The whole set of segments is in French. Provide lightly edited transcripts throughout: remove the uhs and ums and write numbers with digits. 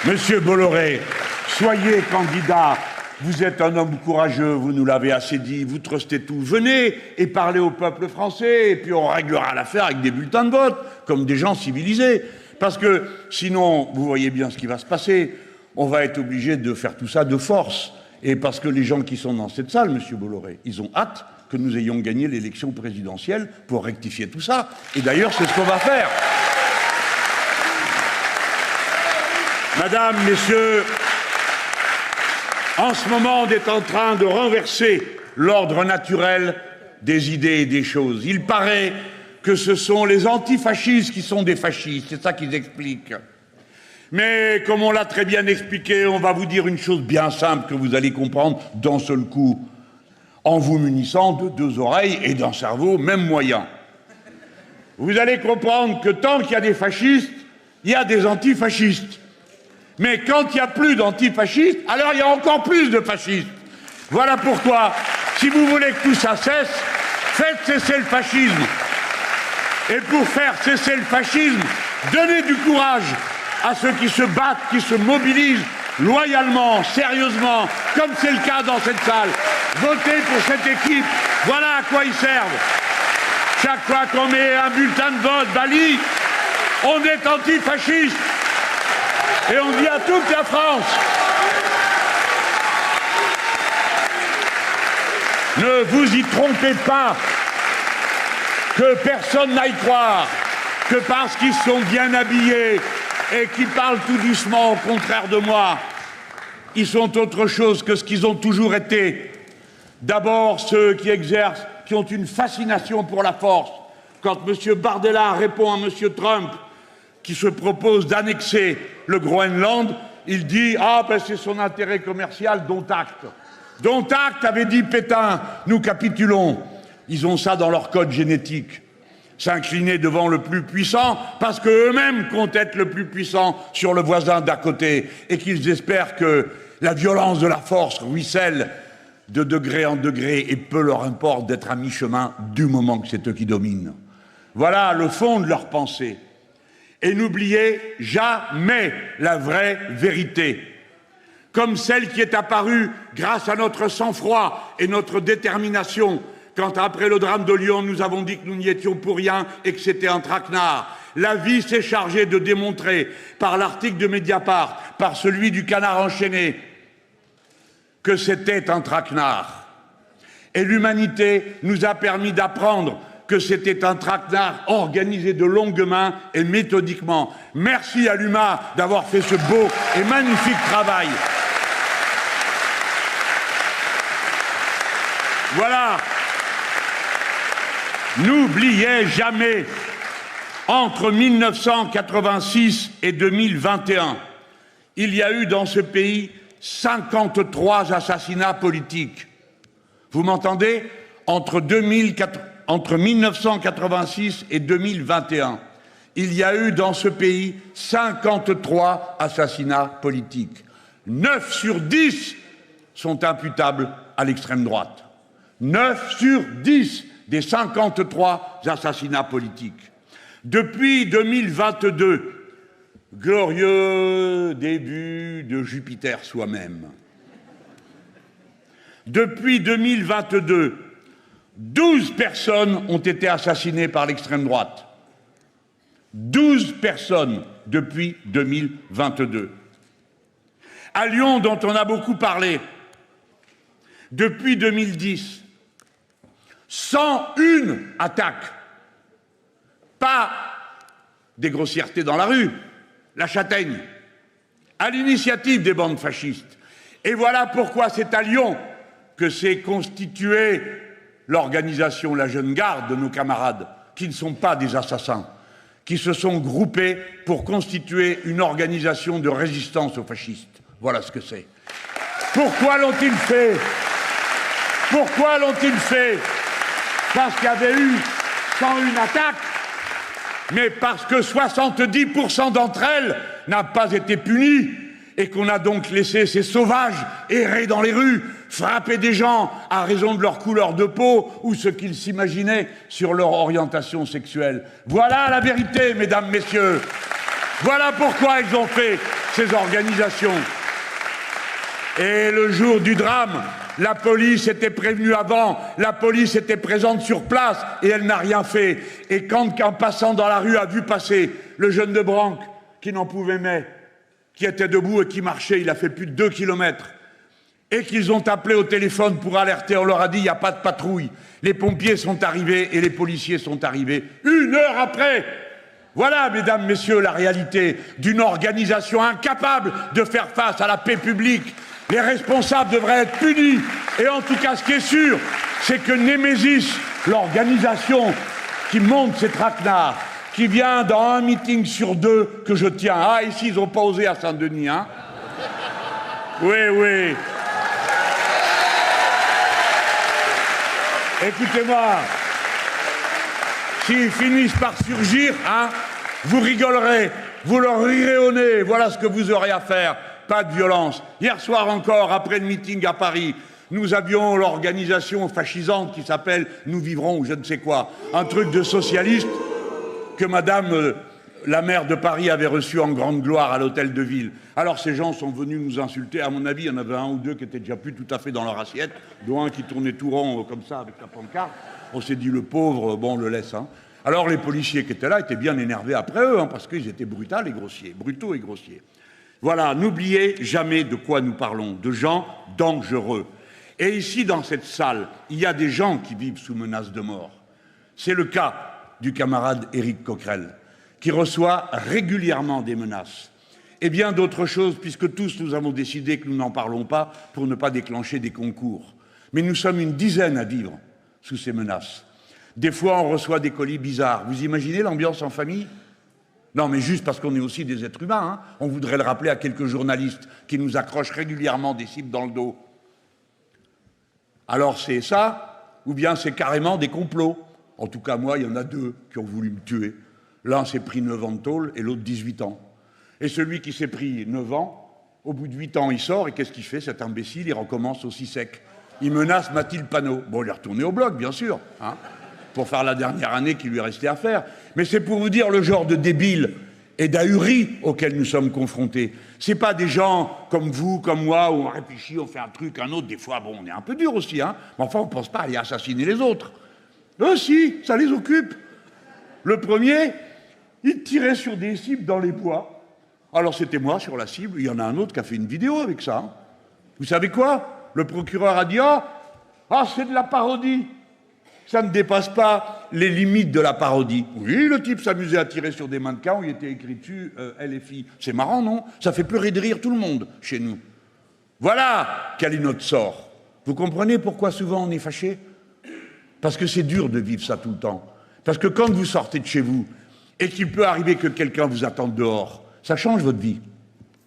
Monsieur Bolloré, soyez candidat. Vous êtes un homme courageux, vous nous l'avez assez dit, vous trustez tout. Venez et parlez au peuple français, et puis on réglera l'affaire avec des bulletins de vote, comme des gens civilisés. Parce que sinon, vous voyez bien ce qui va se passer, on va être obligé de faire tout ça de force. Et parce que les gens qui sont dans cette salle, monsieur Bolloré, ils ont hâte que nous ayons gagné l'élection présidentielle pour rectifier tout ça. Et d'ailleurs, c'est ce qu'on va faire. Madame, messieurs, en ce moment, on est en train de renverser l'ordre naturel des idées et des choses. Il paraît que ce sont les antifascistes qui sont des fascistes, c'est ça qu'ils expliquent. Mais comme on l'a très bien expliqué, on va vous dire une chose bien simple que vous allez comprendre d'un seul coup, en vous munissant de 2 oreilles et d'un cerveau même moyen. Vous allez comprendre que tant qu'il y a des fascistes, il y a des antifascistes. Mais quand il n'y a plus d'antifascistes, alors il y a encore plus de fascistes. Voilà pourquoi, si vous voulez que tout ça cesse, faites cesser le fascisme. Et pour faire cesser le fascisme, donnez du courage à ceux qui se battent, qui se mobilisent loyalement, sérieusement, comme c'est le cas dans cette salle. Votez pour cette équipe, voilà à quoi ils servent. Chaque fois qu'on met un bulletin de vote, Bali, on est antifasciste. Et on dit à toute la France, ne vous y trompez pas, que personne n'aille croire que parce qu'ils sont bien habillés et qu'ils parlent tout doucement au contraire de moi, ils sont autre chose que ce qu'ils ont toujours été. D'abord, ceux qui exercent, qui ont une fascination pour la force. Quand M. Bardella répond à M. Trump, qui se propose d'annexer le Groenland, il dit « Ah, ben c'est son intérêt commercial, dont acte. » Dont acte, avait dit Pétain, nous capitulons. Ils ont ça dans leur code génétique. S'incliner devant le plus puissant, parce qu'eux-mêmes comptent être le plus puissant sur le voisin d'à côté, et qu'ils espèrent que la violence de la force ruisselle de degré en degré, et peu leur importe d'être à mi-chemin du moment que c'est eux qui dominent. Voilà le fond de leur pensée. Et n'oubliez jamais la vraie vérité, comme celle qui est apparue grâce à notre sang-froid et notre détermination, quand après le drame de Lyon, nous avons dit que nous n'y étions pour rien et que c'était un traquenard. La vie s'est chargée de démontrer, par l'article de Mediapart, par celui du Canard enchaîné, que c'était un traquenard. Et l'humanité nous a permis d'apprendre que c'était un traquenard organisé de longue main et méthodiquement. Merci à l'UMA d'avoir fait ce beau et magnifique travail. Voilà. N'oubliez jamais, entre 1986 et 2021, il y a eu dans ce pays 53 assassinats politiques. Vous m'entendez ? Entre 1986 et 2021, il y a eu dans ce pays 53 assassinats politiques. 9 sur 10 sont imputables à l'extrême droite. 9 sur 10 des 53 assassinats politiques. Depuis 2022, glorieux début de Jupiter soi-même. Depuis 2022, 12 personnes ont été assassinées par l'extrême droite. 12 personnes depuis 2022. À Lyon, dont on a beaucoup parlé, depuis 2010, 101 attaques. Pas des grossièretés dans la rue, la châtaigne, à l'initiative des bandes fascistes. Et voilà pourquoi c'est à Lyon que s'est constituée l'organisation La Jeune Garde de nos camarades, qui ne sont pas des assassins, qui se sont groupés pour constituer une organisation de résistance aux fascistes. Voilà ce que c'est. Pourquoi l'ont-ils fait ? Pourquoi l'ont-ils fait ? Parce qu'il y avait eu 101 attaques, mais parce que 70% d'entre elles n'ont pas été punies et qu'on a donc laissé ces sauvages errer dans les rues, frapper des gens à raison de leur couleur de peau ou ce qu'ils s'imaginaient sur leur orientation sexuelle. Voilà la vérité, mesdames, messieurs. Voilà pourquoi ils ont fait ces organisations. Et le jour du drame, la police était prévenue avant, la police était présente sur place et elle n'a rien fait. Et quand un passant dans la rue a vu passer le jeune de Branque, qui n'en pouvait mais, qui était debout et qui marchait, il a fait plus de 2 kilomètres, et qu'ils ont appelé au téléphone pour alerter, on leur a dit il n'y a pas de patrouille. Les pompiers sont arrivés et les policiers sont arrivés 1 heure après. Voilà, mesdames, messieurs, la réalité d'une organisation incapable de faire face à la paix publique. Les responsables devraient être punis. Et en tout cas, ce qui est sûr, c'est que Némésis, l'organisation qui monte ces traquenards, qui vient dans un meeting sur 2 que je tiens. Ah, ici, ils n'ont pas osé à Saint-Denis, hein? Oui, oui. Écoutez-moi, s'ils finissent par surgir, hein, vous rigolerez, vous leur rirez au nez, voilà ce que vous aurez à faire. Pas de violence. Hier soir encore, après le meeting à Paris, nous avions l'organisation fascisante qui s'appelle « Nous vivrons » ou je ne sais quoi. Un truc de socialiste que madame la maire de Paris avait reçu en grande gloire à l'hôtel de ville. Alors ces gens sont venus nous insulter. À mon avis, il y en avait 1 ou 2 qui étaient déjà plus tout à fait dans leur assiette, dont un qui tournait tout rond comme ça avec la pancarte. On s'est dit, le pauvre, bon, on le laisse. Hein. Alors les policiers qui étaient là étaient bien énervés après eux, hein, parce qu'ils étaient brutaux et grossiers. Voilà, n'oubliez jamais de quoi nous parlons, de gens dangereux. Et ici, dans cette salle, il y a des gens qui vivent sous menace de mort. C'est le cas du camarade Éric Coquerel, qui reçoit régulièrement des menaces. Et bien d'autres choses, puisque tous nous avons décidé que nous n'en parlons pas pour ne pas déclencher des concours. Mais nous sommes une dizaine à vivre sous ces menaces. Des fois, on reçoit des colis bizarres. Vous imaginez l'ambiance en famille ? Non, mais juste parce qu'on est aussi des êtres humains. Hein. On voudrait le rappeler à quelques journalistes qui nous accrochent régulièrement des cibles dans le dos. Alors c'est ça, ou bien c'est carrément des complots. En tout cas, moi, il y en a 2 qui ont voulu me tuer. L'un s'est pris 9 ans de tôle et l'autre 18 ans. Et celui qui s'est pris 9 ans, au bout de 8 ans, il sort et qu'est-ce qu'il fait, cet imbécile? Il recommence aussi sec. Il menace Mathilde Panot. Bon, il est retourné au bloc, bien sûr, hein, pour faire la dernière année qui lui restait à faire. Mais c'est pour vous dire le genre de débile et d'ahuri auquel nous sommes confrontés. C'est pas des gens comme vous, comme moi, où on réfléchit, on fait un truc, un autre. Des fois, bon, on est un peu dur aussi, hein. Mais enfin, on pense pas à aller assassiner les autres. Eux, si, ça les occupe. Le premier, il tirait sur des cibles dans les bois. Alors c'était moi sur la cible, il y en a un autre qui a fait une vidéo avec ça. Hein. Vous savez quoi? Le procureur a dit « Ah, c'est de la parodie !» Ça ne dépasse pas les limites de la parodie. Oui, le type s'amusait à tirer sur des mannequins où il était écrit dessus LFI. C'est marrant, non? Ça fait pleurer de rire tout le monde chez nous. Voilà quel est notre sort. Vous comprenez pourquoi souvent on est fâché? Parce que c'est dur de vivre ça tout le temps. Parce que quand vous sortez de chez vous et qu'il peut arriver que quelqu'un vous attende dehors, ça change votre vie.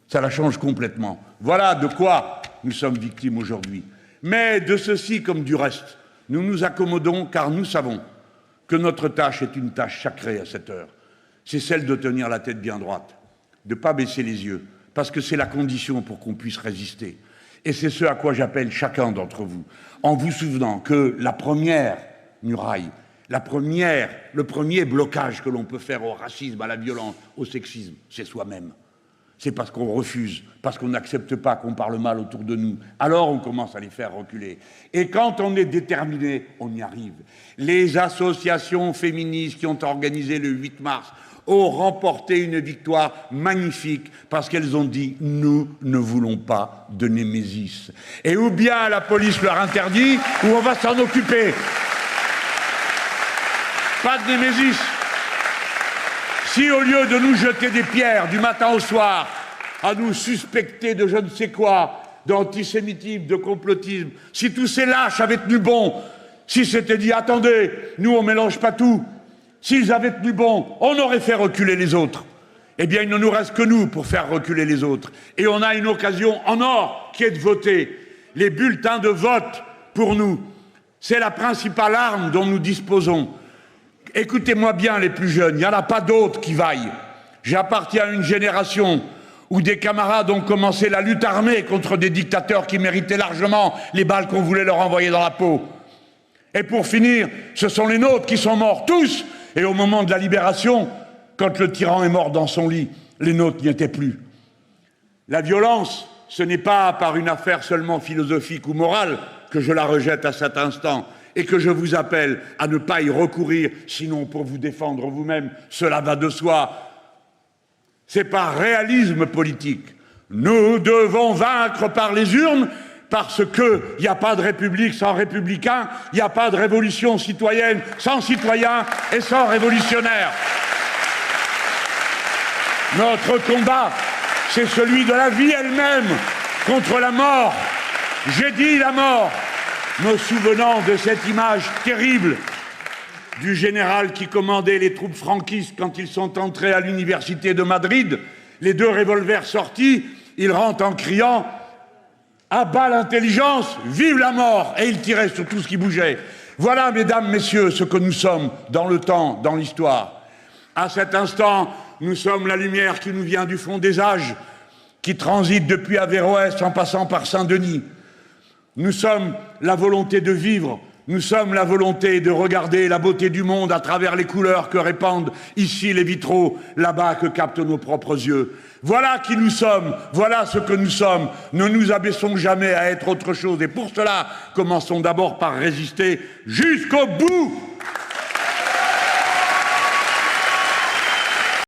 Ça la change complètement. Voilà de quoi nous sommes victimes aujourd'hui. Mais de ceci comme du reste, nous nous accommodons car nous savons que notre tâche est une tâche sacrée à cette heure. C'est celle de tenir la tête bien droite, de ne pas baisser les yeux, parce que c'est la condition pour qu'on puisse résister. Et c'est ce à quoi j'appelle chacun d'entre vous, en vous souvenant que la première muraille, le premier blocage que l'on peut faire au racisme, à la violence, au sexisme, c'est soi-même. C'est parce qu'on refuse, parce qu'on n'accepte pas qu'on parle mal autour de nous. Alors on commence à les faire reculer. Et quand on est déterminé, on y arrive. Les associations féministes qui ont organisé le 8 mars ont remporté une victoire magnifique parce qu'elles ont dit « Nous ne voulons pas de Némésis ». Et ou bien la police leur interdit, ou on va s'en occuper. Pas de Némésis. Si au lieu de nous jeter des pierres du matin au soir, à nous suspecter de je ne sais quoi, d'antisémitisme, de complotisme, si tous ces lâches avaient tenu bon, si c'était dit attendez, nous on mélange pas tout, s'ils avaient tenu bon, on aurait fait reculer les autres. Eh bien il ne nous reste que nous pour faire reculer les autres. Et on a une occasion en or qui est de voter. Les bulletins de vote pour nous, c'est la principale arme dont nous disposons. Écoutez-moi bien les plus jeunes, il n'y en a pas d'autres qui vaillent. J'appartiens à une génération où des camarades ont commencé la lutte armée contre des dictateurs qui méritaient largement les balles qu'on voulait leur envoyer dans la peau. Et pour finir, ce sont les nôtres qui sont morts, tous. Et au moment de la libération, quand le tyran est mort dans son lit, Les nôtres n'y étaient plus. La violence, ce n'est pas par une affaire seulement philosophique ou morale que je la rejette à cet instant et que je vous appelle à ne pas y recourir, sinon pour vous défendre vous-même, cela va de soi. C'est par réalisme politique. Nous devons vaincre par les urnes parce qu'il n'y a pas de république sans républicains, il n'y a pas de révolution citoyenne sans citoyens et sans révolutionnaires. Notre combat, c'est celui de la vie elle-même contre la mort. J'ai dit la mort, me souvenant de cette image terrible du général qui commandait les troupes franquistes quand ils sont entrés à l'université de Madrid, les 2 revolvers sortis, il rentre en criant « À bas l'intelligence, vive la mort !» et il tirait sur tout ce qui bougeait. Voilà, mesdames, messieurs, ce que nous sommes dans le temps, dans l'histoire. À cet instant, nous sommes la lumière qui nous vient du fond des âges, qui transite depuis Averroès en passant par Saint-Denis. Nous sommes la volonté de vivre, nous sommes la volonté de regarder la beauté du monde à travers les couleurs que répandent ici les vitraux, là-bas que captent nos propres yeux. Voilà qui nous sommes, voilà ce que nous sommes. Ne nous abaissons jamais à être autre chose. Et pour cela, commençons d'abord par résister jusqu'au bout.